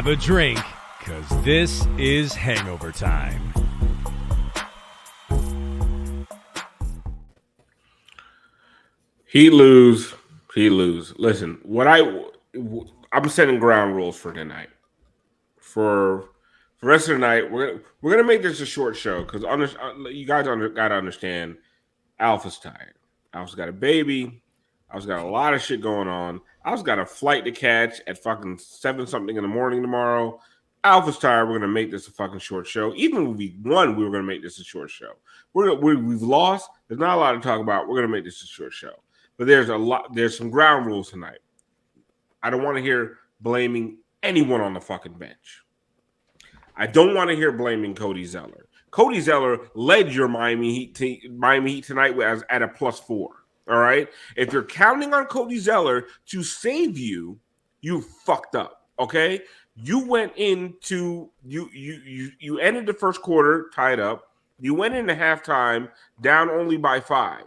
a drink, because this is Hangover Time. He lose. Listen, I'm setting ground rules for tonight. For the rest of the night, we're gonna make this a short show because you guys gotta understand. Alpha's tired. Alpha's got a baby. Alpha's got a lot of shit going on. Alpha's got a flight to catch at fucking 7-something in the morning tomorrow. Alpha's tired. We're gonna make this a fucking short show. Even when we won, we were gonna make this a short show. We've lost. There's not a lot to talk about. We're gonna make this a short show. But there's some ground rules tonight. I don't want to hear blaming anyone on the fucking bench. I don't want to hear blaming Cody Zeller. Cody Zeller led your Miami Heat tonight at a +4. All right. If you're counting on Cody Zeller to save you, you fucked up. Okay. You went into you ended the first quarter tied up. You went into halftime down only by 5.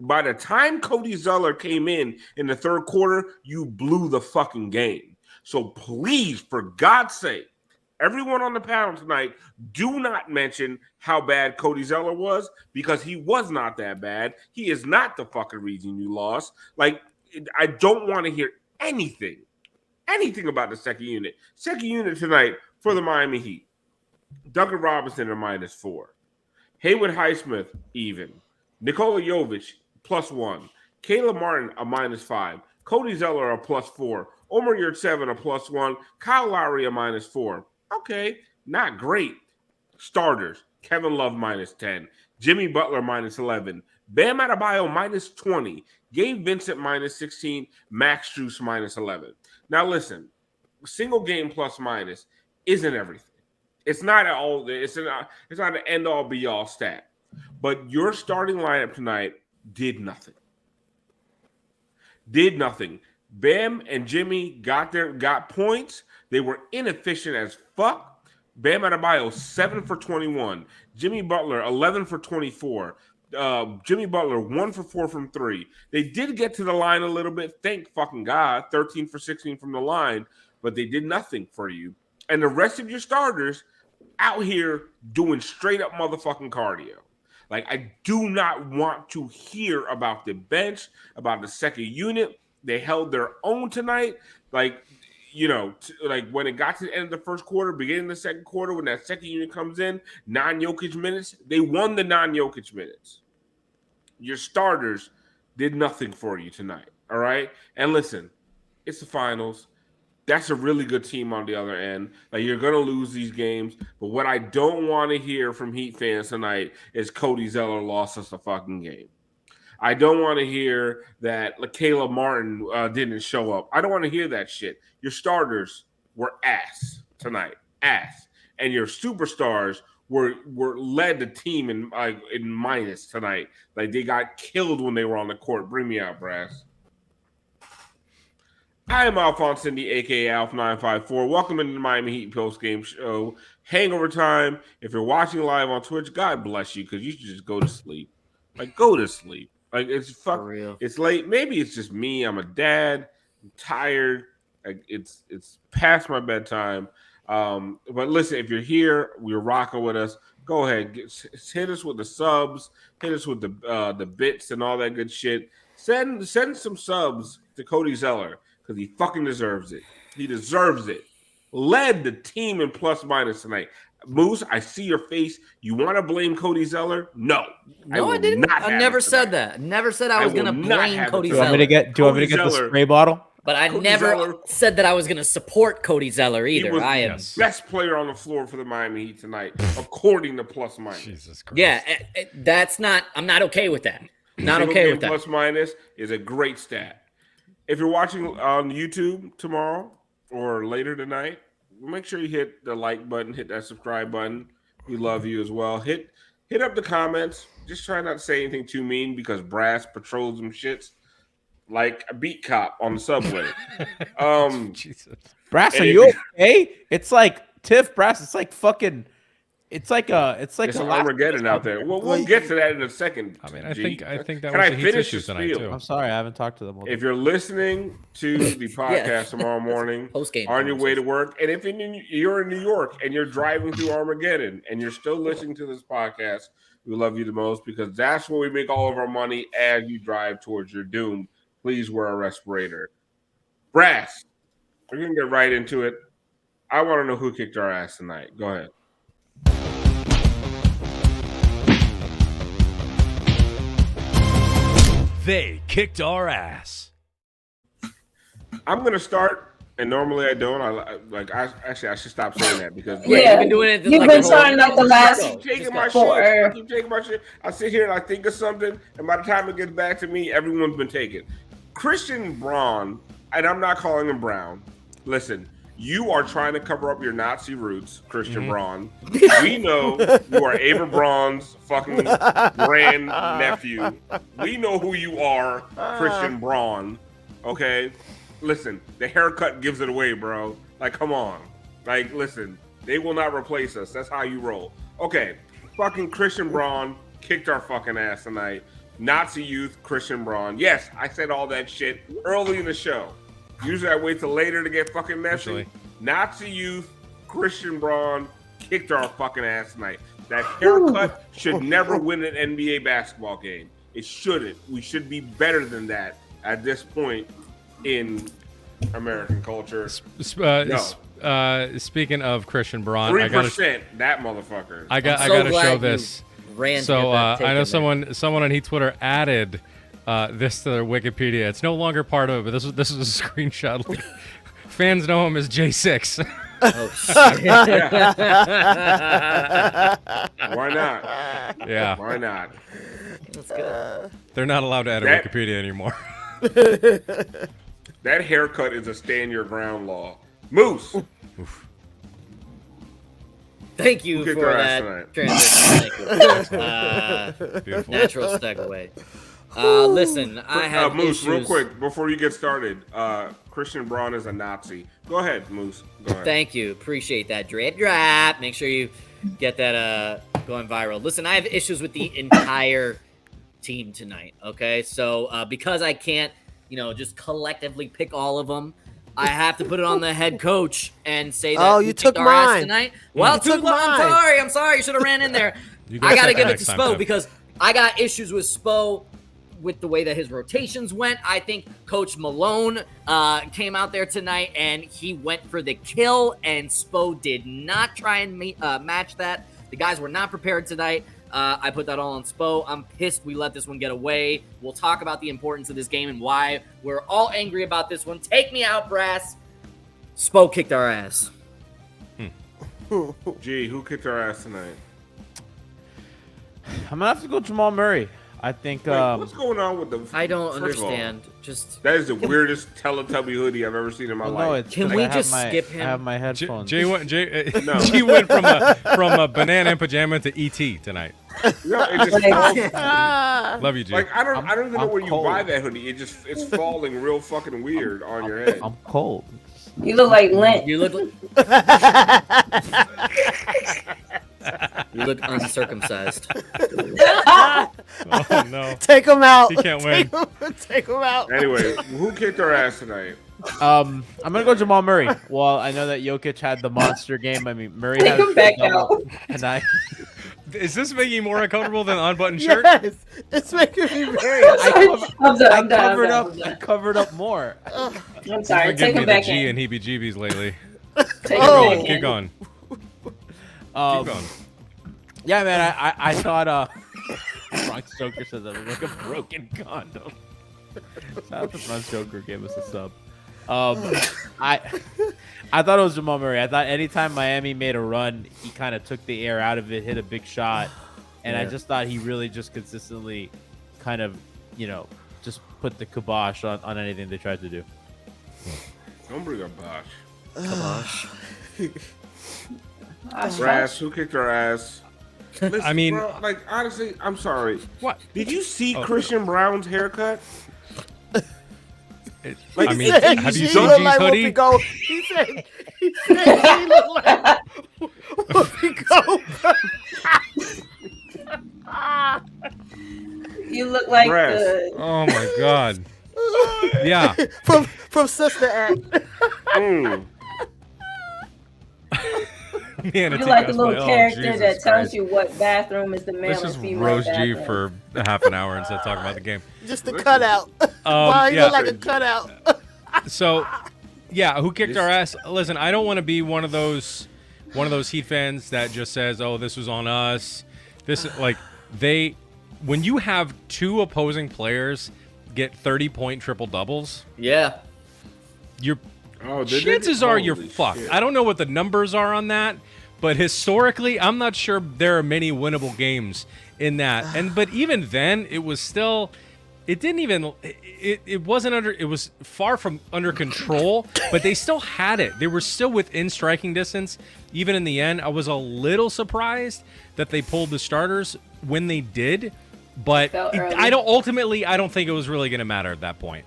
By the time Cody Zeller came in the third quarter, you blew the fucking game. So please, for God's sake, everyone on the panel tonight, do not mention how bad Cody Zeller was, because he was not that bad. He is not the fucking reason you lost. Like, I don't want to hear anything about the second unit. Second unit tonight for the Miami Heat. Duncan Robinson a -4. Haywood Highsmith even. Nikola Jovic +1. Caleb Martin a -5. Cody Zeller a +4. Omer Yurtseven a +1. Kyle Lowry a -4. Okay, not great. Starters: Kevin Love -10. Jimmy Butler -11. Bam Adebayo -20. Gabe Vincent -16. Max Strus -11. Now listen, single game plus minus isn't everything. It's not all. It's not an end all be all stat. But your starting lineup tonight did nothing. Bam and Jimmy got points. They were inefficient as fuck. Bam Adebayo 7 for 21. Jimmy Butler 11 for 24. Jimmy Butler 1 for 4 from 3. They did get to the line a little bit. Thank fucking God. 13 for 16 from the line, but they did nothing for you. And the rest of your starters out here doing straight up motherfucking cardio. Like, I do not want to hear about the bench, about the second unit. They held their own tonight. Like, like when it got to the end of the first quarter, beginning of the second quarter, when that second unit comes in, non-Jokic minutes, they won the non-Jokic minutes. Your starters did nothing for you tonight, all right? And listen, it's the finals. That's a really good team on the other end. Like, you're going to lose these games. But what I don't want to hear from Heat fans tonight is Cody Zeller lost us a fucking game. I don't want to hear that Caleb Martin didn't show up. I don't want to hear that shit. Your starters were ass tonight. Ass. And your superstars were led the team in minus tonight. Like, they got killed when they were on the court. Bring me out, Brass. I am Alphonse Sidney, a.k.a. Alf954. Welcome into the Miami Heat Postgame Show. Hangover Time. If you're watching live on Twitch, God bless you, because you should just go to sleep. Like, go to sleep. Like, it's late. Maybe it's just me. I'm a dad. I'm tired. Like, it's past my bedtime. But listen, if you're here, you're rocking with us, go ahead. Hit us with the subs. Hit us with the bits and all that good shit. Send some subs to Cody Zeller, because he fucking deserves it. He deserves it. Led the team in plus minus tonight. Moose, I see your face. You want to blame Cody Zeller? No. No, I didn't. I never said that. Never said I was going to blame Cody Zeller. Do you want me to get the spray bottle? But I never said that I was going to support Cody Zeller either. He was the best player on the floor for the Miami Heat tonight, according to plus minus. Jesus Christ. Yeah, I'm not okay with that. Not okay with that. Plus minus is a great stat. If you're watching on YouTube tomorrow or later tonight, make sure you hit the like button, hit that subscribe button. We love you as well. Hit up the comments. Just try not to say anything too mean, because Brass patrols them shits like a beat cop on the subway. Jesus. Brass, are you okay? It's like Tiff Brass. It's like fucking. It's like it's an Armageddon out there. We'll get to that in a second. I mean, I think that Can was I the Heat's finish issue this tonight spiel? too. I'm sorry, I haven't talked to them. If you're listening to the podcast tomorrow morning Postgame on your way to work, and if you're in New York and you're driving through Armageddon and you're still listening to this podcast, we love you the most because that's where we make all of our money as you drive towards your doom. Please wear a respirator. Brass, we're going to get right into it. I want to know who kicked our ass tonight. Go ahead. They kicked our ass. I'm going to start, and normally I don't. I should stop saying that because you've been doing it. You've been starting like the last I keep taking my shit. I sit here and I think of something, and by the time it gets back to me, everyone's been taken. Christian Braun, and I'm not calling him Brown. Listen, you are trying to cover up your Nazi roots, Christian Braun. We know you are Ava Braun's fucking grand nephew. We know who you are, Christian Braun. Okay? Listen, the haircut gives it away, bro. Like, come on. Like, listen, they will not replace us. That's how you roll. Okay, fucking Christian Braun kicked our fucking ass tonight. Nazi youth, Christian Braun. Yes, I said all that shit early in the show. Usually I wait till later to get fucking messy. Usually. Nazi youth, Christian Braun kicked our fucking ass tonight. That haircut should never win an NBA basketball game. It shouldn't. We should be better than that at this point in American culture. Speaking of Christian Braun, 3%, that motherfucker. I gotta show this. So I know someone on Heat Twitter added this to their Wikipedia. It's no longer part of it, but this is a screenshot. Like, fans know him as J6. Oh shit! Why not? Yeah. Why not? That's good. They're not allowed to add a Wikipedia anymore. That haircut is a stand your ground law. Moose. Oof. Thank you for that transition. Thank you. Beautiful. Natural segue. Listen, I have Moose, issues. real quick before you get started. Christian Braun is a Nazi. Go ahead, Moose. Go ahead. Thank you. Appreciate that. Drip. Make sure you get that going viral. Listen, I have issues with the entire team tonight. Okay, so because I can't, just collectively pick all of them, I have to put it on the head coach and say that. Oh, you took mine tonight. Well, I'm sorry. You should have ran in there. I got to give it to Spo because I got issues with Spo with the way that his rotations went. I think Coach Malone came out there tonight and he went for the kill, and Spo did not try and match that. The guys were not prepared tonight. I put that all on Spo. I'm pissed we let this one get away. We'll talk about the importance of this game and why we're all angry about this one. Take me out, Brass. Spo kicked our ass. Gee, who kicked our ass tonight? I'm gonna have to go Jamal Murray. I think. What's going on with the? I don't understand. That is the weirdest Teletubby hoodie I've ever seen in my life. Can we just skip him? I have my headphones. G went from a banana in pajama to ET tonight. No, it just Love you, G. Like I don't even know where you cold. buy that hoodie. It's falling real fucking weird on your head. I'm cold. You look like Lint. You look you look uncircumcised. Oh no! Take him out. He can't win. Take him out. Anyway, who kicked our ass tonight? I'm gonna go Jamal Murray. Well, I know that Jokic had the monster game. I mean, Murray Take had him back out. and Is this making you more uncomfortable than unbuttoned shirt? Yes, it's making me very. I covered up more. I'm sorry. You've been Take giving him me back the G in. and heebie-jeebies lately. Take Oh. him back Keep in. going. Um, Keep going. Yeah, man. I thought Frank Stoker says that like a broken condom. Shout out to Frank Stoker, gave us a sub. I thought it was Jamal Murray. I thought anytime Miami made a run, he kind of took the air out of it, hit a big shot, and I just thought he really just consistently kind of, just put the kibosh on anything they tried to do. Don't bring up Bosh. Kibosh. Brass, who kicked our ass? Listen, I mean, bro, like honestly, I'm sorry. What? Did you see Christian Brown's haircut? Like, I mean, said have you she seen look G's like hoodie? Whoopi Gold. He said she look like Whoopi Gold. You look like Brass. the. Oh my god. Yeah. From Sister Act. Man, You like the little character that tells you what bathroom is the male Let's and just female roast G bathroom. for half an hour instead of talking about the game. Just a cutout. Why he yeah. look like a cutout? So, yeah, who kicked our ass? Listen, I don't want to be one of those Heat fans that just says, "Oh, this was on us." When you have two opposing players get 30-point triple doubles, Yeah. chances are you're fucked. Shit. I don't know what the numbers are on that, but historically, I'm not sure there are many winnable games in that. But even then, it was still. It didn't even. It wasn't under. It was far from under control, but they still had it. They were still within striking distance. Even in the end, I was a little surprised that they pulled the starters when they did. But I don't think it was really going to matter at that point.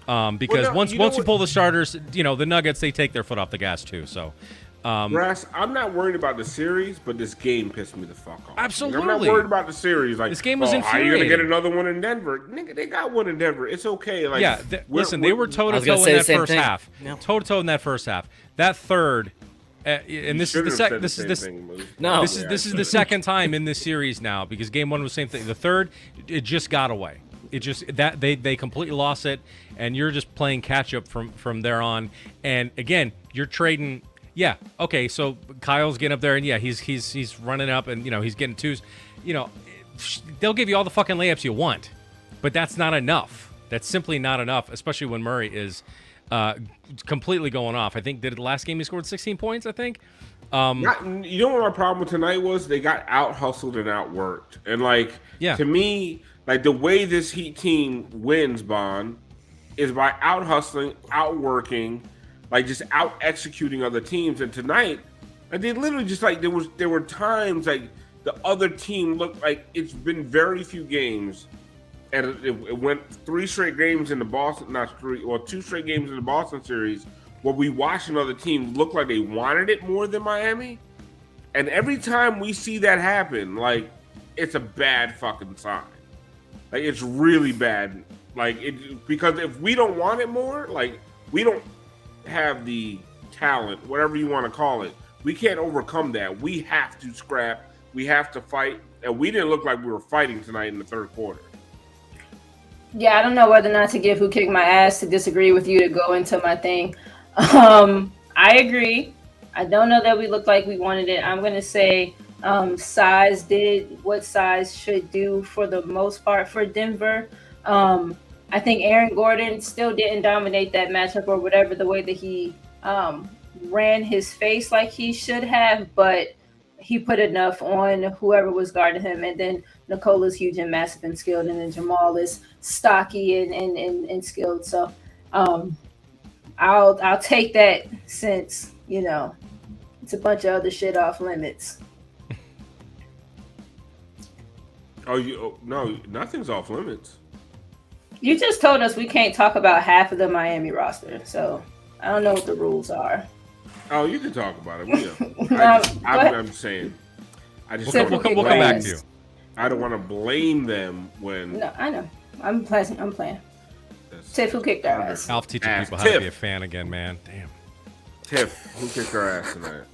Because once you pull the starters, the Nuggets, they take their foot off the gas too. So, Brass, I'm not worried about the series, but this game pissed me the fuck off. Absolutely. I'm not worried about the series. Like, this game was how are you infuriating. gonna get another one in Denver? Nigga, they got one in Denver. It's okay. Like, yeah, listen, they were toe to I was gonna toe say in the that same first thing. half. Yeah. Toe to toe in that first half. That third, and this is the second. This is the second time in this series now because game one was the same thing. The third, it just got away. It just that they completely lost it, and you're just playing catch up from there on. And again, you're trading. Yeah, okay. So Kyle's getting up there, and yeah, he's running up, and he's getting twos. They'll give you all the fucking layups you want, but that's not enough. That's simply not enough, especially when Murray is completely going off. I think the last game he scored 16 points. I think. You know what my problem with tonight was? They got out hustled and outworked, and to me. Like, the way this Heat team wins, Bond, is by out-hustling, outworking, just out-executing other teams. And tonight, they literally just, there were times, the other team looked like it's been very few games. And it went 3 straight games in the Boston, not 3, or 2 straight games in the Boston series where we watched another team look like they wanted it more than Miami. And every time we see that happen, it's a bad fucking sign. It's really bad. Because if we don't want it more, we don't have the talent, whatever you want to call it. We can't overcome that. We have to scrap. We have to fight. And we didn't look like we were fighting tonight in the third quarter. Yeah, I don't know whether or not to give who kicked my ass to disagree with you to go into my thing. I agree. I don't know that we looked like we wanted it. I'm going to say size did what size should do for the most part for Denver. I think Aaron Gordon still didn't dominate that matchup or whatever the way that he ran his face like he should have, but he put enough on whoever was guarding him. And then Nicola's huge and massive and skilled, and then Jamal is stocky and skilled. So I'll take that since it's a bunch of other shit off limits. No, nothing's off limits. You just told us we can't talk about half of the Miami roster, so I don't know what the rules are. Oh, you can talk about it. I'm saying. We'll come back to you. I don't want to blame them when. No, I know. I'm playing. Tiff, who kicked our ass? Alf teaching people how to be a fan again, man. Damn. Tiff, who kicked our ass tonight?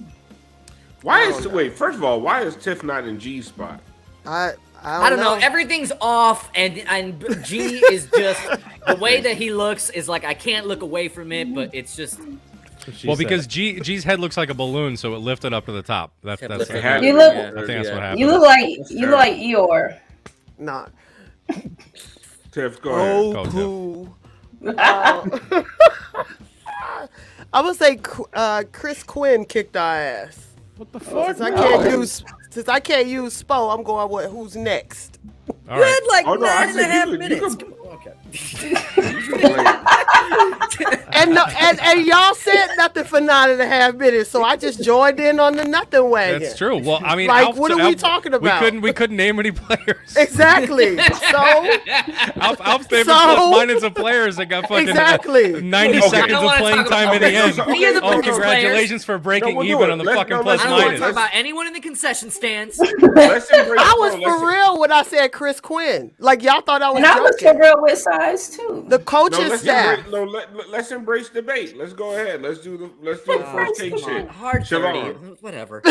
First of all, why is Tiff not in G's spot? I don't know. Everything's off, and G is just the way that he looks is I can't look away from it, but it's just. Because G's head looks like a balloon, so it lifted up to the top. That's You look. I think that's what happened. You look like Eeyore. Nah. Tiff, go ahead. Go, poo. I would say Chris Quinn kicked our ass. What the fuck? Since I can't use Spo, I'm going with who's next. All right. You had 9.5 minutes. You and y'all said nothing for 9.5 minutes, so I just joined in on the nothing wagon. That's true. Well, I mean, like, what are we talking about? We couldn't name any players. Exactly. So Alf's favorite plus-minus of players that got fucking 90 seconds of playing time in the end. Oh, congratulations for breaking even on the fucking plus-minus. I don't want to talk about anyone in the concession stands. I was for real when I said Chris Quinn. Like, y'all thought I was joking. And I was for real with size, too. The coaching staff. Let's embrace debate. Let's go ahead. Let's do the first take shit. Hard 30. Whatever.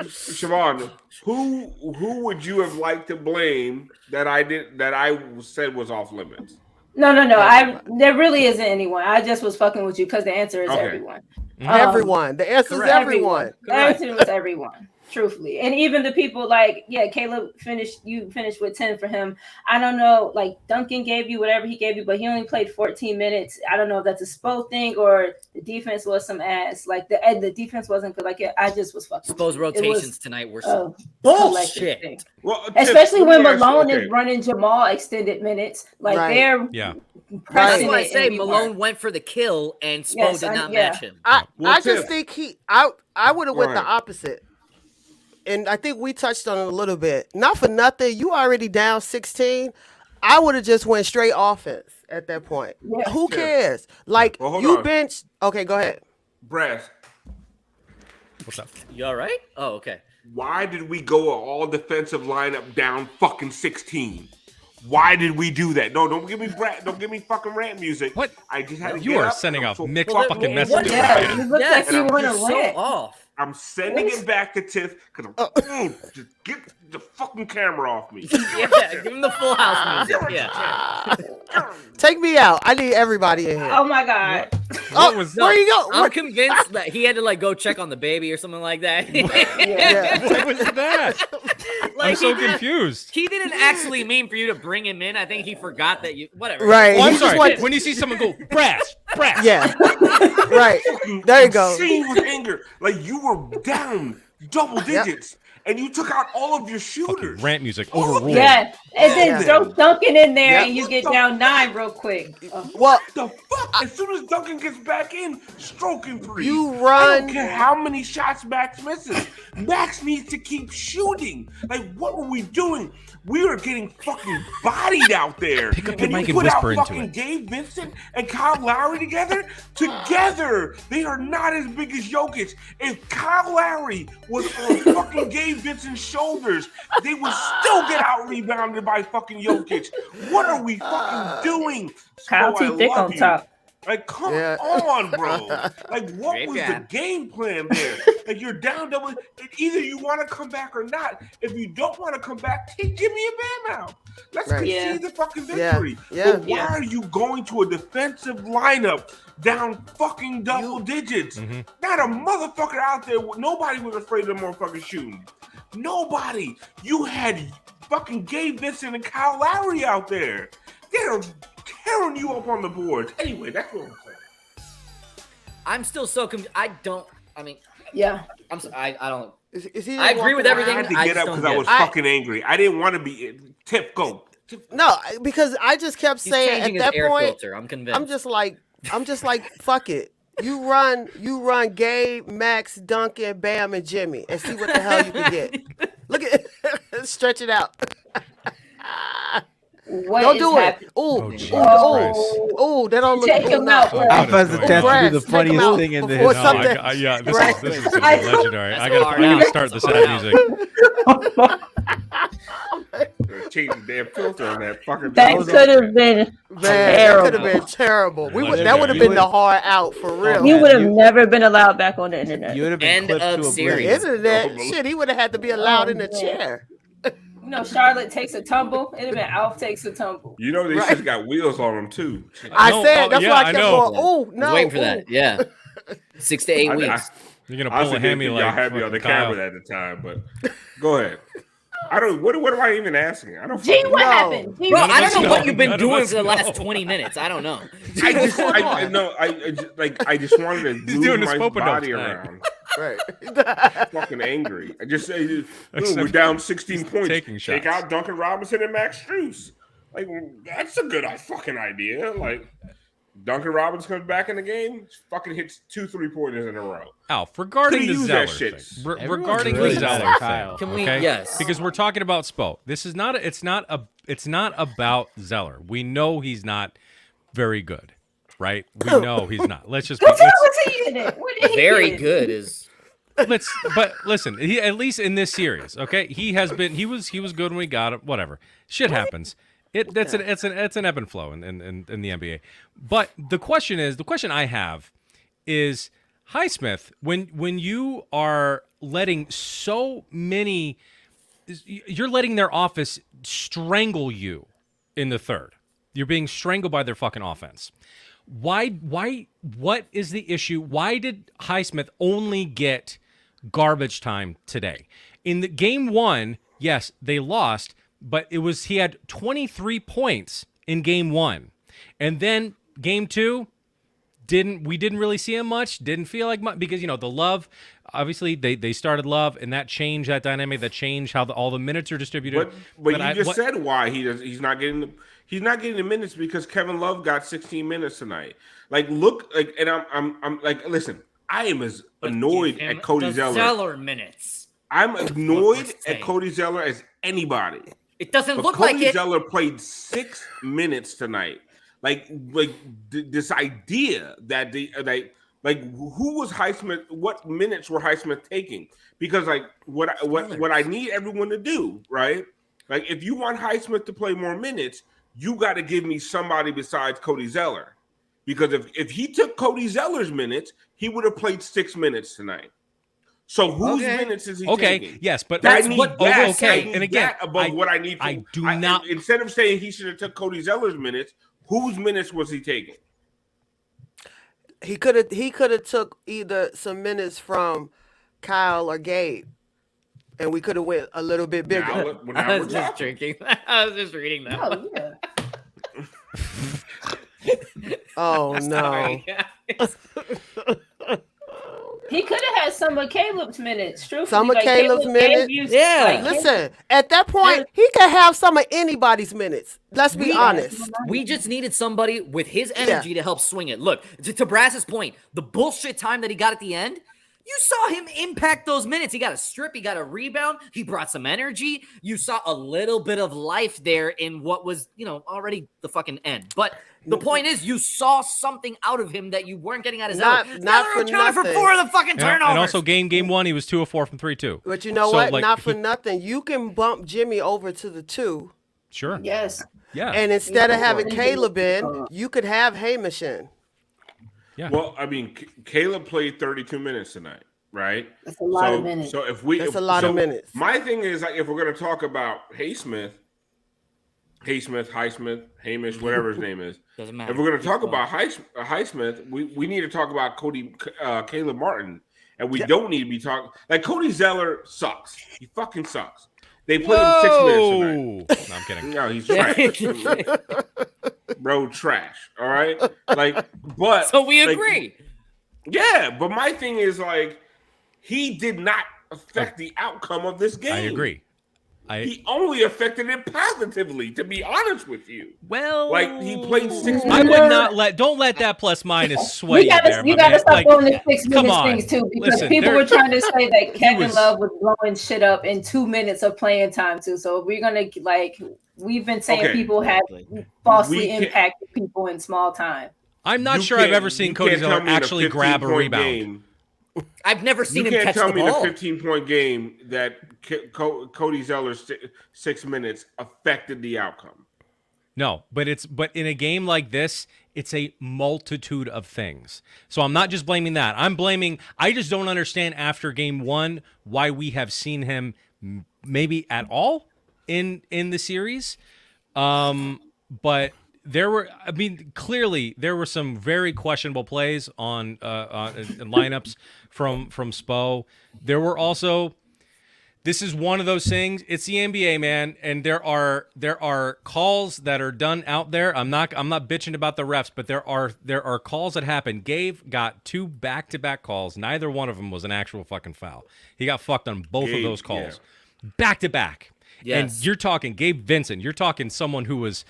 Siobhan, who would you have liked to blame that I said was off limits? No. There really isn't anyone. I just was fucking with you because the answer is everyone. Everyone. The answer is everyone. The answer was everyone. Truthfully, and even the people like, Caleb you finished with 10 for him. I don't know, like Duncan gave you whatever he gave you, but he only played 14 minutes. I don't know if that's a Spo thing or the defense was some ass. Like the defense wasn't good. Like I just was fucking. Spo's rotations tonight were some bullshit. Well, especially when Malone is running Jamal extended minutes, like they're That's why I say Malone went for the kill and Spo did not match him. I just think I would have went the opposite. And I think we touched on it a little bit. Not for nothing, you already down 16. I would have just went straight offense at that point. Yeah. Who cares? Like, you benched. Okay, go ahead. Brass. What's up? You all right? Oh, okay. Why did we go all defensive lineup down fucking 16? Why did we do that? No, don't give me fucking rant music. What? I just had to You are sending off mixed fucking messages. Yeah, you look like you want to rant. Off. I'm sending it back to Tiff because just get the fucking camera off me. Yeah, give him the Full House music. Yeah. Take me out. I need everybody in here. Oh my God. Where you go? I'm convinced that he had to like go check on the baby or something like that. What was that? Like, I'm so confused. He didn't actually mean for you to bring him in. I think he forgot that you. Whatever. Right. I'm sorry. When you see someone go brass. Yeah. Right. There you go. Insane with anger. Like you were down double digits. And you took out all of your shooters. Fucking rant music overruled. Yeah, and then throw Duncan in there, and you get down 9 real quick. What the fuck? As soon as Duncan gets back in, stroking free. You run. I don't care how many shots Max misses. Max needs to keep shooting. Like, what were we doing? We were getting fucking bodied out there. Pick up your mic and put out whisper into fucking it. Gabe Vincent and Kyle Lowry together. Together, they are not as big as Jokic. If Kyle Lowry was on fucking Gabe Vincent's shoulders, they would still get out rebounded by fucking Jokic. What are we fucking doing? Kyle T. Thick on top. Like, come on, bro. Like, what was the game plan there? Like, you're down double. Either you want to come back or not. If you don't want to come back, take Jimmy and Bam out. Let's concede the fucking victory. But why are you going to a defensive lineup down fucking double digits? Mm-hmm. Not a motherfucker out there. Nobody was afraid of motherfucking shooting. Nobody. You had fucking Gabe Vincent and Kyle Lowry out there. They're tearing you up on the boards. Anyway, that's what I'm saying. I'm still so confused. I don't agree with everything. I had to get up because I was fucking angry. I didn't want to be. Tiff, go. No, because I just kept saying at that point. Filter. I'm convinced. I'm just like, fuck it. You run Gabe, Max, Duncan, Bam, and Jimmy, and see what the hell you can get. Look at stretch it out. Don't do it. Oh, that don't look Take him out. Alphonse a chance to do the funniest thing in the history. This is legendary. I gotta start the sad music. Change the damn filter on that fucking. That could have been terrible. That could have been terrible. That would have been the hard out for real. You would have never been allowed back on the internet. You would have been clipped to a series. Internet shit. He would have had to be allowed in the chair. You know, Charlotte takes a tumble. It'd have been Alf takes a tumble. You know, they just got wheels on them too. I said that's why I kept going. Oh no! I was waiting for that. Yeah, 6 to 8 weeks. You're gonna pull a hammy like y'all had me on the camera at the time, but go ahead. I don't. What am I even asking? I don't. What happened? Bro, I don't know what you've been doing for the last 20 minutes. I don't know. I just wanted to move my body around. Right. Fucking angry. I just say we're down 16 points. Taking shots. Take out Duncan Robinson and Max Strus. Like, that's a good fucking idea. Like, Duncan Robinson comes back in the game, fucking hits 2 3-pointers in a row. Alf, regarding the Zeller thing, regarding the Zeller thing, can we? Okay? Yes, because we're talking about Spo. This is not. It's not about Zeller. We know he's not very good, right? We know he's not. Let's just. Very good is. But listen, he, at least in this series, okay, he was good when we got it. Whatever, shit happens. It's an ebb and flow in the NBA. But the question I have is, Highsmith, when you are letting so many, you're letting their office strangle you in the third. You're being strangled by their fucking offense. Why? What is the issue? Why did Highsmith only get garbage time today? In the game 1, yes, they lost, but he had 23 points in game 1. And then game 2, we didn't really see him much, didn't feel like much, because, the Love, obviously they started Love, and that changed that dynamic, that changed how all the minutes are distributed. But you just said why he's not getting the minutes, because Kevin Love got 16 minutes tonight. Like, look, like, and I'm like, listen, I am as annoyed at Cody Zeller. Zeller minutes. I'm annoyed at Cody Zeller as anybody. It doesn't look Cody like it. Zeller played 6 minutes tonight. Like this idea that who was Highsmith? What minutes were Highsmith taking? Because like what I need everyone to do, right? Like, if you want Highsmith to play more minutes, you got to give me somebody besides Cody Zeller. Because if he took Cody Zeller's minutes, he would have played 6 minutes tonight. So whose minutes is he taking? Okay, yes, but I need that. Okay, and again, above what I need. I do not. Instead of saying he should have took Cody Zeller's minutes, whose minutes was he taking? He could have took either some minutes from Kyle or Gabe, and we could have went a little bit bigger. I was just drinking. I was just reading that. Oh, yeah. Oh no. He could have had some of Caleb's minutes. Truthfully, some of Caleb's minutes. Listen, at that point, he could have some of anybody's minutes. Let's be honest. We just needed somebody with his energy to help swing it. Look, to Brass's point, the bullshit time that he got at the end, you saw him impact those minutes. He got a strip. He got a rebound. He brought some energy. You saw a little bit of life there in what was, already the fucking end. But the point is, you saw something out of him that you weren't getting out of Zeller. Not for nothing. For 4 of the fucking turnovers. And also game 1, he was 2 of 4 from 3 too. But you know what? Not for nothing. You can bump Jimmy over to the 2. Sure. Yes. Yeah. And instead of having Caleb in, you could have Hamish in. Yeah. Well, I mean, Caleb played 32 minutes tonight, right? That's a lot of minutes. So that's a lot of minutes. My thing is, like, if we're going to talk about Highsmith, Hamish, whatever his name is. Doesn't matter. If we're going to talk about Highsmith, we need to talk about Caleb Martin, and we don't need to be talking like Cody Zeller sucks. He fucking sucks. They played him 6 minutes tonight. No, I'm kidding. No, he's trash. Bro, trash. All right, but so we agree. Yeah, but my thing is, like, he did not affect the outcome of this game. I agree. He only affected it positively, to be honest with you. Well, like, he played 6 minutes. I would not don't let that plus minus sway you gotta stop doing the 6 minutes things too, because people were trying to say that Kevin Love was blowing shit up in 2 minutes of playing time too. So we're gonna we've been saying people have falsely impacted people in small time. I'm not sure I've ever seen Cody Zeller actually grab a rebound. I've never seen him catch the ball. You can't tell me the 15-point game that Cody Zeller's 6 minutes affected the outcome. No, but in a game like this, it's a multitude of things. So I'm not just blaming that. I just don't understand after game 1 why we have seen him maybe at all in the series. But clearly there were some very questionable plays on lineups from Spo. There were also, this is one of those things. It's the NBA, man, and there are calls that are done out there. I'm not bitching about the refs, but there are calls that happen. Gabe got 2 back-to-back calls. Neither one of them was an actual fucking foul. He got fucked on both of those calls, back to back. And you're talking Gabe Vincent. You're talking someone who was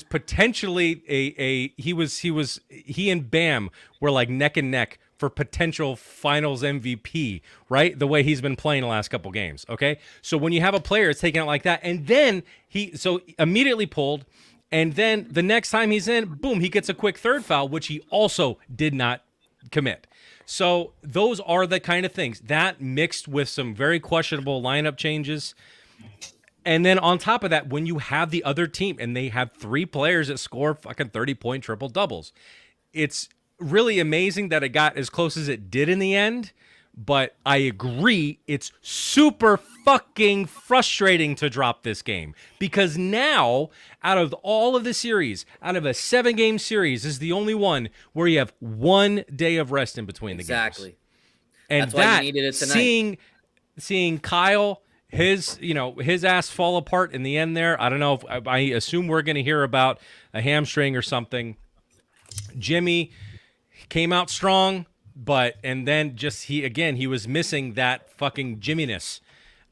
potentially he and Bam were like neck and neck for potential finals MVP, right? The way he's been playing the last couple games. Okay. So when you have a player that's taking it like that, and then he immediately pulled, and then the next time he's in, boom, he gets a quick third foul, which he also did not commit. So those are the kind of things that mixed with some very questionable lineup changes. And then on top of that, when you have the other team and they have 3 players that score fucking 30-point triple doubles, it's really amazing that it got as close as it did in the end. But I agree, it's super fucking frustrating to drop this game, because now, out of all of the series, out of a 7-game series, this is the only one where you have 1 day of rest in between the games. Exactly. And that's why you needed it tonight. Seeing Kyle, his ass fall apart in the end there. I don't know if I assume we're going to hear about a hamstring or something. Jimmy came out strong. And then he was missing that fucking Jimminess.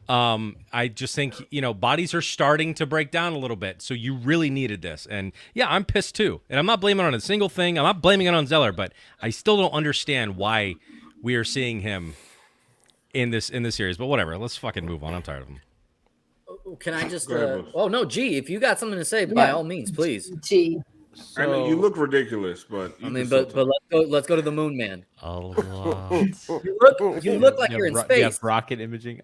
I just think, bodies are starting to break down a little bit. So you really needed this. And yeah, I'm pissed too. And I'm not blaming it on a single thing. I'm not blaming it on Zeller, but I still don't understand why we are seeing him in this series. But whatever, let's fucking move on. I'm tired of him. Can I just, no, G, if you got something to say, by all means, please. G. So, I know you look ridiculous, but let's go to the moon, man. A lot. you look like you're in space. You have rocket imaging.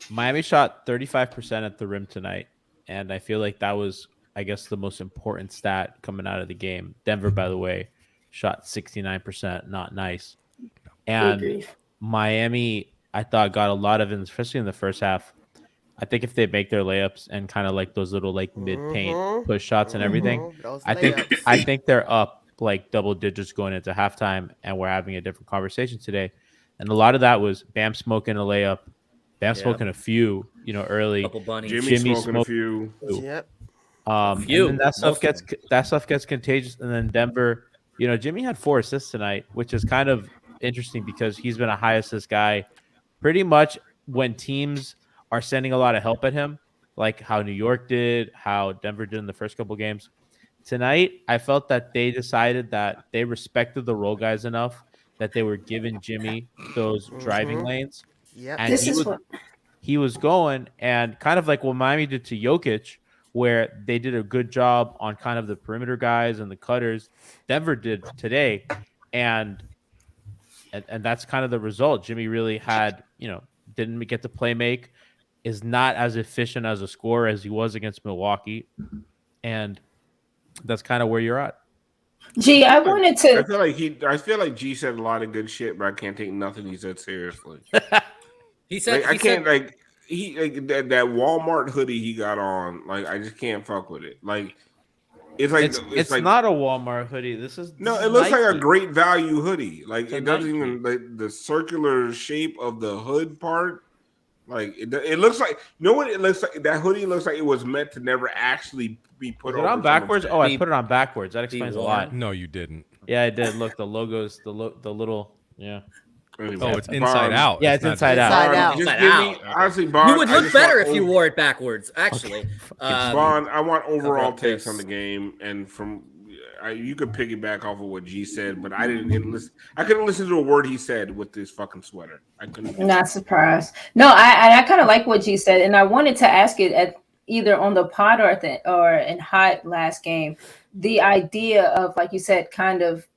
Miami shot 35% at the rim tonight, and I feel like that was, I guess, the most important stat coming out of the game. Denver, by the way, shot 69%. Not nice. And Miami, I thought, got a lot of it, especially in the first half. I think if they make their layups and kind of like those little like mid-paint push shots and everything, I think they're up like double digits going into halftime, and we're having a different conversation today. And a lot of that was Bam smoking a layup, Bam smoking a few, early. Jimmy smoking a few. Yep. And then that stuff gets contagious. And then Denver, Jimmy had 4 assists tonight, which is kind of interesting because he's been a high assist guy pretty much when teams are sending a lot of help at him, like how New York did, how Denver did in the first couple games. Tonight, I felt that they decided that they respected the role guys enough that they were giving Jimmy those driving lanes. Yeah, and he was going, and kind of like what Miami did to Jokic, where they did a good job on kind of the perimeter guys and the cutters. Denver did today, and that's kind of the result. Jimmy really had, didn't get to play make. Is not as efficient as a scorer as he was against Milwaukee, and that's kind of where you're at. Gee, I wanted to. I feel like G said a lot of good shit, but I can't take nothing he said seriously. He said that Walmart hoodie he got on. Like I just can't fuck with it. Like it's like, not a Walmart hoodie. It looks like a great value hoodie. Like it doesn't even like the circular shape of the hood part. Like it looks like what it looks like. That hoodie looks like it was meant to never actually be put on backwards. Oh, I put it on backwards. That explains a lot. No, you didn't. Yeah, I did. Look, the logos, the little, yeah. Oh, it's inside out. Yeah, it's inside out. Honestly, Bond, you would look better if you wore it backwards. Actually, Bond, I want overall takes on the game, and you could piggyback off of what G said, but I didn't listen. I couldn't listen to a word he said with this fucking sweater. I couldn't. Not surprised. No, I kind of like what G said, and I wanted to ask it at either on the pod or in hot last game. The idea of, like you said, kind of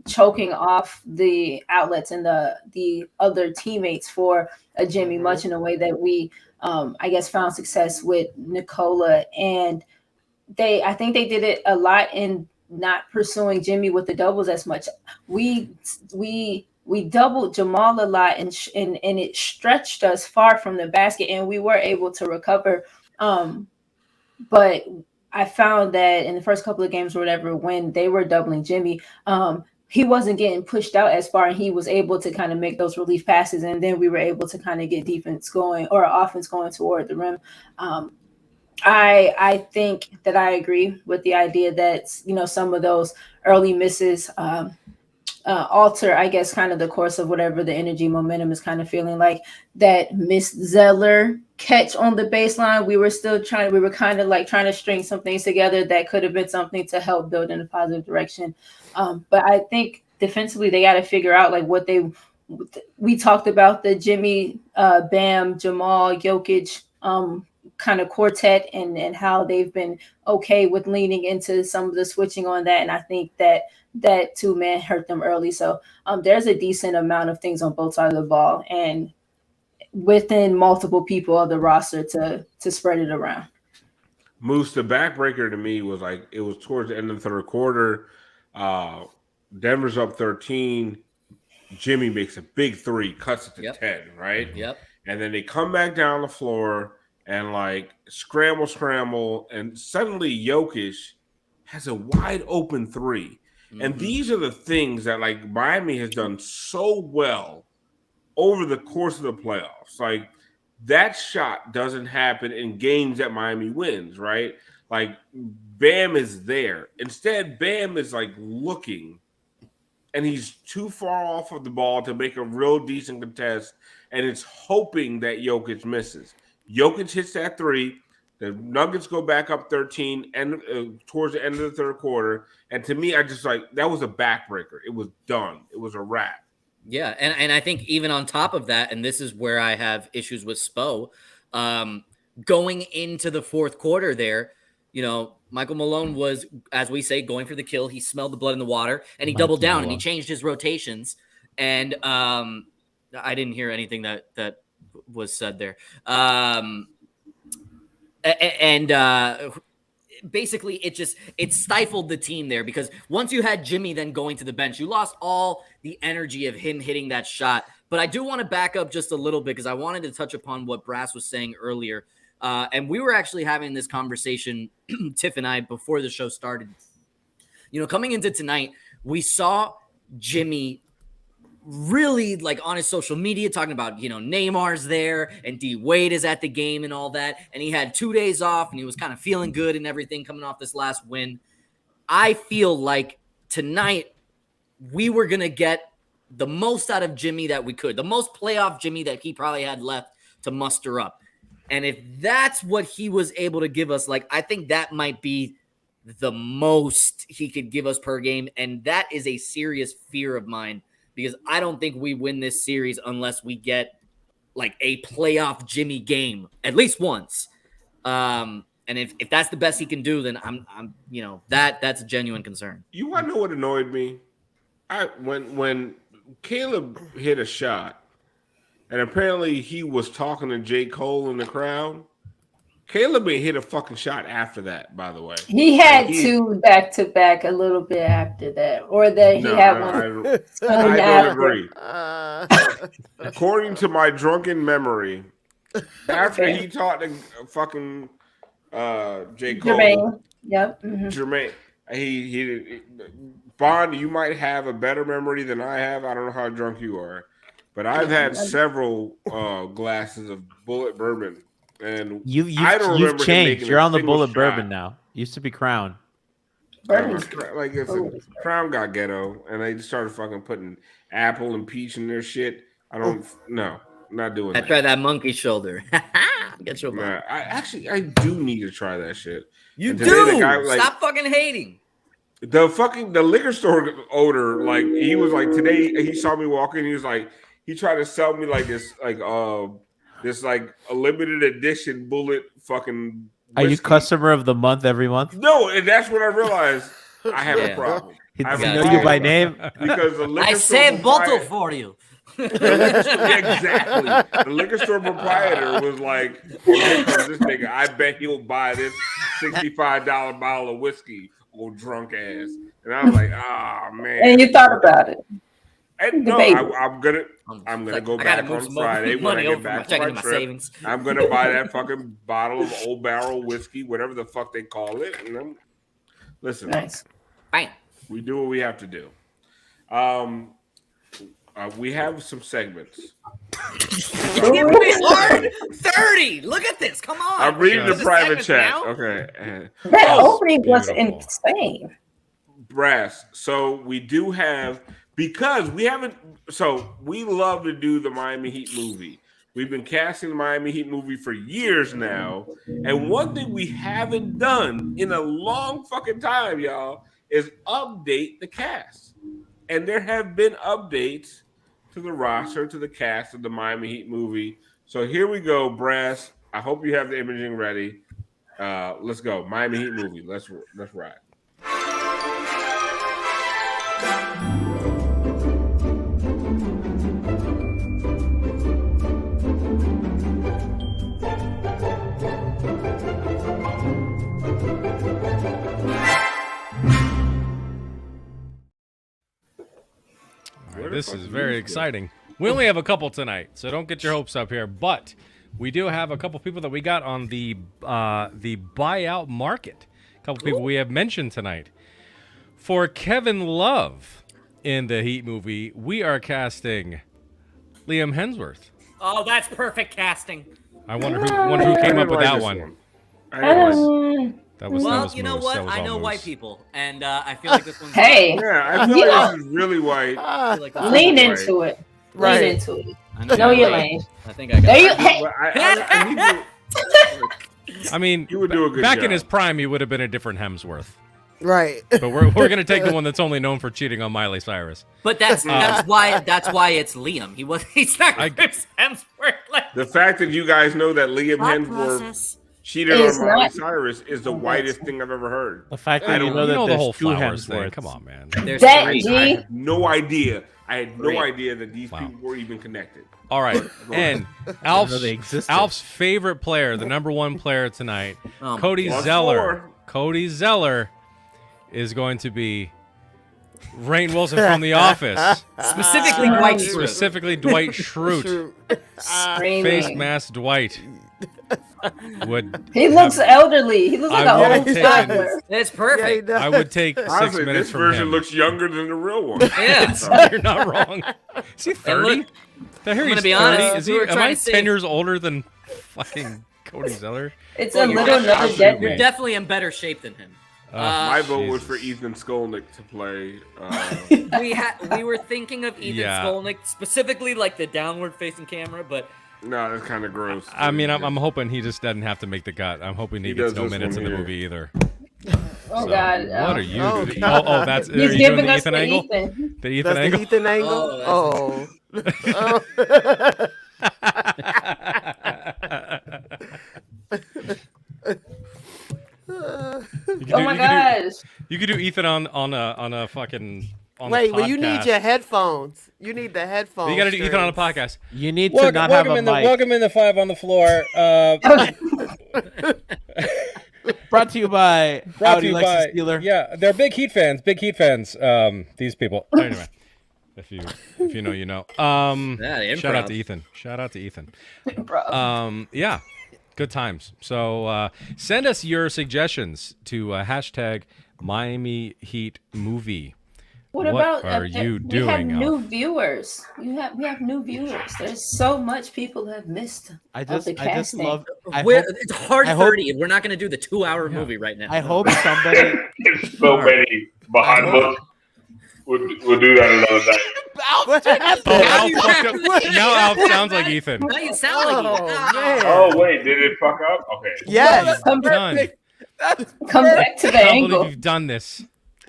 choking off the outlets and the other teammates for a Jimmy, much in a way that we, I guess, found success with Nikola, and I think they did it a lot in not pursuing Jimmy with the doubles as much. We doubled Jamal a lot, and it stretched us far from the basket, and we were able to recover. But I found that in the first couple of games or whatever, when they were doubling Jimmy, he wasn't getting pushed out as far, and he was able to kind of make those relief passes, and then we were able to kind of get defense going or offense going toward the rim. I think that I agree with the idea that, some of those early misses alter, I guess, kind of the course of whatever the energy momentum is kind of feeling like. That Miss Zeller catch on the baseline. We were kind of like trying to string some things together that could have been something to help build in a positive direction. But I think defensively they got to figure out like we talked about the Jimmy, Bam, Jamal, Jokic kind of quartet and how they've been okay with leaning into some of the switching on that. And I think that 2-man hurt them early. So there's a decent amount of things on both sides of the ball and within multiple people of the roster to spread it around. Moose, the backbreaker to me was like it was towards the end of the third quarter. Denver's up 13. Jimmy makes a big three, cuts it to 10, right? Yep. And then they come back down the floor and like scramble, and suddenly Jokic has a wide open three. Mm-hmm. And these are the things that like Miami has done so well over the course of the playoffs. Like that shot doesn't happen in games that Miami wins, right? Like Bam is there. Instead, Bam is like looking and he's too far off of the ball to make a real decent contest, and it's hoping that Jokic misses. Jokic hits that three. The Nuggets go back up 13 and towards the end of the third quarter. And to me, I just like that was a backbreaker. It was done. It was a wrap. Yeah, and I think even on top of that, and this is where I have issues with Spo, going into the fourth quarter there, you know, Michael Malone was, as we say, going for the kill. He smelled the blood in the water, and he doubled down, and he changed his rotations. And I didn't hear anything that was said there. Basically, it stifled the team there because once you had Jimmy then going to the bench, you lost all the energy of him hitting that shot. But I do want to back up just a little bit because I wanted to touch upon what Brass was saying earlier. And we were actually having this conversation, Tiff and I, before the show started. You know, coming into tonight, we saw Jimmy really like on his social media talking about, you know, Neymar's there and D Wade is at the game and all that. And he had 2 days off and he was kind of feeling good and everything coming off this last win. I feel like tonight we were going to get the most out of Jimmy that we could, the most playoff Jimmy that he probably had left to muster up. And if that's what he was able to give us, like, I think that might be the most he could give us per game. And that is a serious fear of mine because I don't think we win this series unless we get like a playoff Jimmy game at least once. And if that's the best he can do, then I'm you know, that's a genuine concern. You want to know what annoyed me? When Caleb hit a shot, and apparently he was talking to J. Cole in the crowd. Caleb ain't hit a fucking shot after that, by the way. He had two back-to-back a little bit after that. Or that he had one. I don't agree. According to my drunken memory, after he talked to fucking J. Cole. Jermaine. Yep. Mm-hmm. Jermaine. He Bond, you might have a better memory than I have. I don't know how drunk you are. But I've had several glasses of Bullet Bourbon, and you've changed. You're on the Bullet Bourbon now. Used to be Crown. Like Crown got ghetto, and they just started fucking putting apple and peach in their shit. I don't know. Not doing that. I tried that monkey shoulder. Get your man. I do need to try that shit. You do. Stop fucking hating. The liquor store owner, like he was like today. He saw me walking. He was like. He tried to sell me like this a limited edition Bullet fucking whiskey. Are you customer of the month every month? No, and that's when I realized I have a problem. Does he know you by name? Because the liquor I said bottle for you. Exactly. The liquor store proprietor was like, "Oh, here comes this nigga. I bet he'll buy this $65 bottle of whiskey, old drunk ass." And I was like, "Ah, man." And you thought about it. No, I'm gonna go back on Friday when I get back from my trip. I'm gonna buy that fucking bottle of Old Barrel whiskey, whatever the fuck they call it. And listen, nice. Bam. We do what we have to do. We have some segments. Hard 30. Look at this. Come on. I'm reading the private chat. Now? Okay. That opening was insane. Brass. So we do have. Because we haven't, so we love to do the Miami Heat movie, We've been casting the Miami Heat movie for years now. And one thing we haven't done in a long fucking time, y'all, is update the cast. And there have been updates to the roster, to the cast of the Miami Heat movie. So here we go, Brass. I hope you have the imaging ready. Let's go. Miami Heat movie. Let's ride. This is very exciting. We only have a couple tonight, so don't get your hopes up here. But we do have a couple people that we got on the buyout market. A couple people we have mentioned tonight. For Kevin Love in the Heat movie, we are casting Liam Hemsworth. Oh, that's perfect casting. I wonder who came up with that one. Well, you know what? I know white people, and I feel like this one's... Hey. Yeah, I feel like this is really white. Lean into it. Right. Lean into it. Know your lane. I think I got it. I mean, you would do a good back job. in his prime, he would have been a different Hemsworth. Right. But we're going to take the one that's only known for cheating on Miley Cyrus. But that's why it's Liam. He's not Chris Hemsworth. The fact that you guys know that Liam Hemsworth cheated on Miley Cyrus is the whitest thing I've ever heard. The fact that you know that the whole there's two flowers thing. Hemsworths. Come on, man. There's That three. G. I had no idea. I had no idea that these people were even connected. All right, and Alf's favorite player, the number one player tonight, Cody Zeller. Cody Zeller is going to be Rainn Wilson from The Office. Specifically Dwight Schrute. Specifically Dwight Schrute. Face mask Dwight. He looks elderly. He looks like an old toddler. It's perfect. I would take 6 Honestly, minutes this from version him. looks younger than the real one. Yeah. You're not wrong. Is he 30? I'm gonna be honest. Am I 10 years older than fucking Cody Zeller? It's a little another decade. You're definitely in better shape than him. My vote was for Ethan Skolnick to play. We were thinking of Ethan Skolnick, specifically like the downward facing camera, but no, that's kind of gross. I mean, I'm hoping he just doesn't have to make the cut. I'm hoping he gets no minutes in the movie either. Oh God! What are you Oh, doing? Oh, that's He's are you giving doing the us Ethan the angle? Ethan. The Ethan That's angle. the Ethan angle. Oh, Oh my gosh! You could do Ethan on a fucking. Wait, the well, you need podcast. your headphones. You need the headphones. You got to do Ethan on a podcast. You need to not have a mic. Welcome in the 5 on the floor. Brought to you by Audi Lexus dealer. Yeah, they're big Heat fans. Big Heat fans. These people. Anyway, if you know, you know. Shout out to Ethan. Shout out to Ethan. Yeah, good times. So send us your suggestions to hashtag Miami Heat Movie. What about are you we have doing, new viewers? We have new viewers. There's so much people have missed. I just love. It's hard 30. We're not going to do the 2-hour movie right now. I hope somebody. There's so many behind us. We'll do that another day. Now Alf sounds like Ethan. Now you sound like Ethan. Man. Oh wait, did it fuck up? Okay. Yes. Come back to the I can't angle. believe you've done this.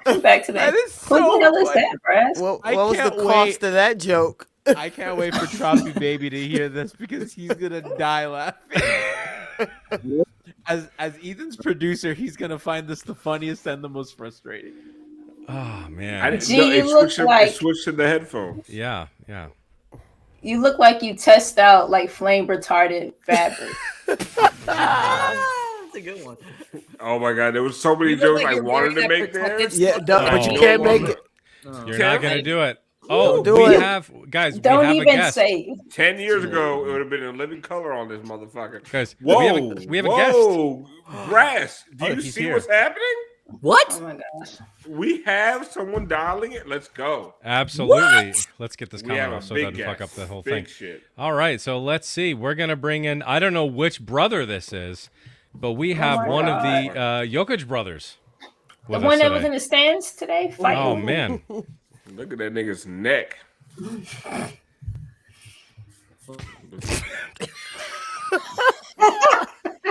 Come back to that. That is What so the hell is funny. that, Brass? What I was the can't cost wait. of that joke? I can't wait for Troppy Baby to hear this because he's gonna die laughing. As Ethan's producer, he's gonna find this the funniest and the most frustrating. Oh man. I didn't Gee, know you it look switched, like- it switched to the headphones. Yeah. You look like you test out like flame retarded fabric. That's a good one. Oh my god, there was so many You look jokes like I you're wanted wearing to that make there. protective Yeah, stuff. but you Oh. can't make it. You're not gonna do it. Don't do we it. have guys. Don't we have a even guest. say. 10 years ago, it would have been in living color on this motherfucker. Guys, Whoa, we have a guest. whoa, Brass, do you he's see here. what's happening? What? Oh my gosh. We have someone dialing it. Let's go. Absolutely. Let's get this We comment have a off so it big doesn't fuck guest. up the whole Big thing. shit. All right, so let's see. We're gonna bring in. I don't know which brother this is, but we have my one of God. the Jokic brothers. The With one us that was today. in the stands today fighting. Oh man. Look at that nigga's neck.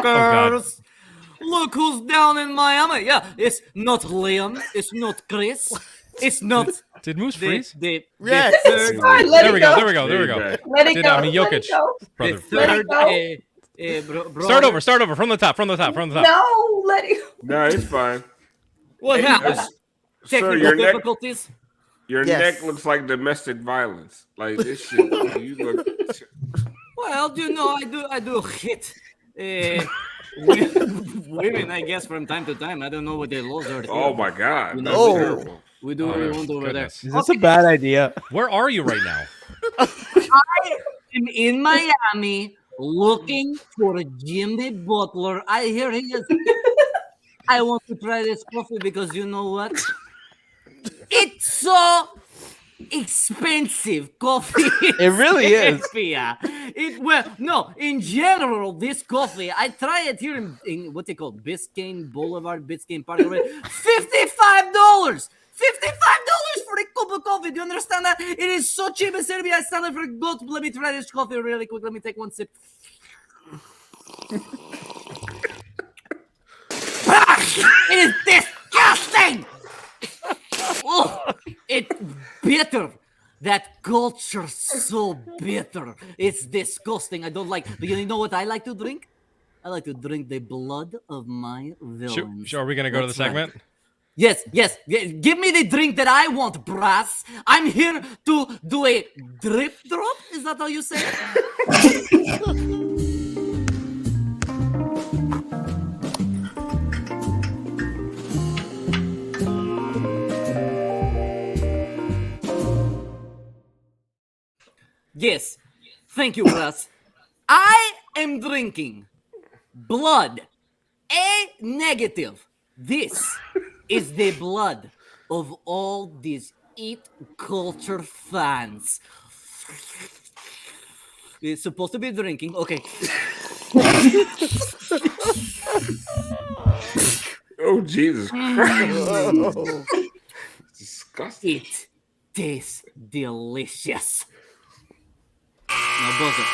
Girls, look who's down in Miami. Yeah, it's not Liam. It's not Chris. It's not. Did Moose freeze? Yes. It's fine. Let There it we go. go. There we go. There we go. Let it Did go. I mean Let it Jokic, go. brother? Let it go. Start over. Start over from the top. From the top. From the top. No, let it go. No, it's fine. What happened? Sir, Technical your neck, difficulties? your Yes. neck looks like domestic violence. Like this shit. You look. Well, you know, I do hit women, I guess, from time to time. I don't know what their laws are. Oh my God. You That's know, terrible. we do what we want over there. Goodness. Is this a bad idea? Where are you right now? I am in Miami looking for Jimmy Butler. I hear he is. I want to try this coffee because you know what? It's so expensive coffee. It really is. Yeah. No, in general, this coffee, I try it here in what they call Biscayne Boulevard, Biscayne Park. $55. $55 for a cup of coffee. Do you understand that? It is so cheap in Serbia. I stand for good. Let me try this coffee really quick. Let me take one sip. It is disgusting. Oh, it's bitter. That culture's so bitter. It's disgusting. I don't like. But you know what I like to drink? I like to drink the blood of my villains. Sure, are we gonna go to the segment? Right. Yes. Give me the drink that I want, Brass. I'm here to do a drip drop. Is that how you say it? Yes. Thank you, Brass. I am drinking blood. A negative. This is the blood of all these eat culture fans. It's supposed to be drinking. Okay. Oh, Jesus Christ. Disgusting. It tastes delicious. Now, buzzer.